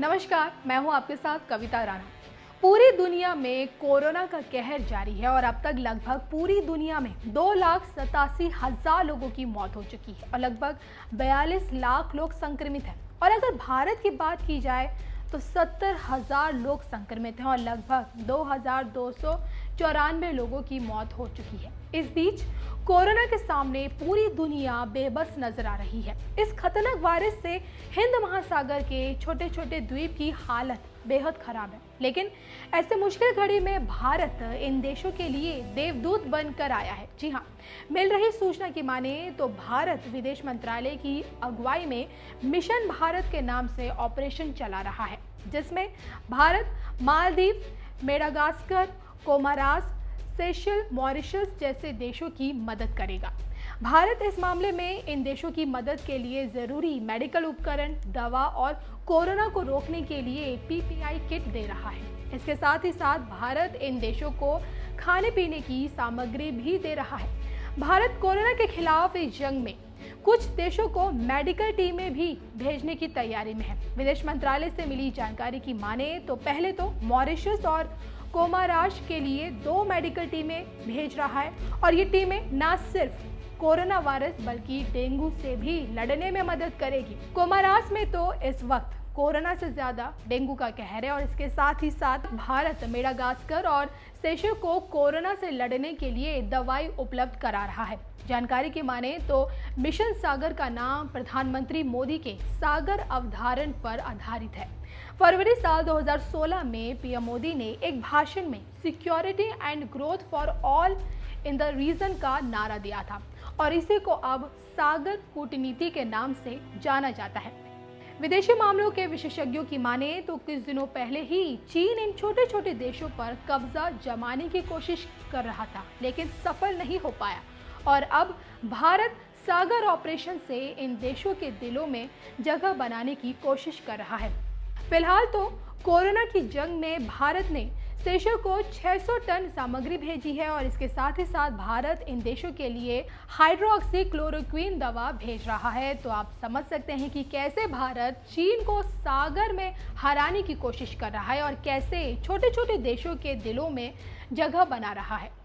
नमस्कार, मैं हूं आपके साथ कविता राणा। पूरी दुनिया में कोरोना का कहर जारी है और अब तक लगभग पूरी दुनिया में 2,87,000 लोगों की मौत हो चुकी है और लगभग 42 लाख लोग संक्रमित हैं। और अगर भारत की बात की जाए तो 70,000 लोग संक्रमित हैं और लगभग 2,294 लोगों की मौत हो चुकी है। इस बीच कोरोना के सामने पूरी दुनिया बेबस नजर आ रही है। इस खतरनाक वायरस से हिंद महासागर के छोटे छोटे द्वीप की हालत बेहद खराब है, लेकिन ऐसे मुश्किल घड़ी में भारत इन देशों के लिए देवदूत बनकर आया है। जी हाँ, मिल रही सूचना की माने तो भारत विदेश मंत्रालय की अगुवाई में मिशन भारत के नाम से ऑपरेशन चला रहा है, जिसमें Bharat Maldives, Madagascar, Comoros, सेशल, Mauritius जैसे देशों की मदद करेगा। भारत इस मामले में इन देशों की मदद के लिए जरूरी मेडिकल उपकरण, दवा और कोरोना को रोकने के लिए पीपीई किट दे रहा है। इसके साथ ही साथ भारत इन देशों को खाने पीने की सामग्री भी दे रहा है। भारत कोरोना के खिलाफ इस जंग में कुछ देशों को मेडिकल टीमें भी भेजने की तैयारी में है। विदेश मंत्रालय से मिली जानकारी की माने तो पहले तो मॉरिशस और कोमोरोस के लिए 2 मेडिकल टीमें भेज रहा है और ये टीमें न सिर्फ कोरोना वायरस बल्कि डेंगू से भी लड़ने में मदद करेगी। कोमोरोस में तो इस वक्त कोरोना से ज्यादा डेंगू का कहर है और इसके साथ ही साथ भारत मेडागास्कर और सेशल को कोरोना से लड़ने के लिए दवाई उपलब्ध करा रहा है। जानकारी की माने तो मिशन सागर का नाम प्रधानमंत्री मोदी के सागर अवधारण पर आधारित है। फरवरी साल 2016 में पीएम मोदी ने एक भाषण में security and growth for all in the region का नारा दिया था और इसी को अब सागर कूटनीति के नाम से जाना जाता है। विदेशी मामलों के विशेषज्ञों की माने तो कुछ दिनों पहले ही चीन इन छोटे छोटे देशों पर कब्जा जमाने की कोशिश कर रहा था, लेकिन सफल नहीं हो पाया और अब भारत सागर ऑपरेशन से इन देशों के दिलों में जगह बनाने की कोशिश कर रहा है। फिलहाल तो कोरोना की जंग में भारत ने सेशल को 600 टन सामग्री भेजी है और इसके साथ ही साथ भारत इन देशों के लिए हाइड्रोक्सी क्लोरोक्विन दवा भेज रहा है। तो आप समझ सकते हैं कि कैसे भारत चीन को सागर में हराने की कोशिश कर रहा है और कैसे छोटे छोटे देशों के दिलों में जगह बना रहा है।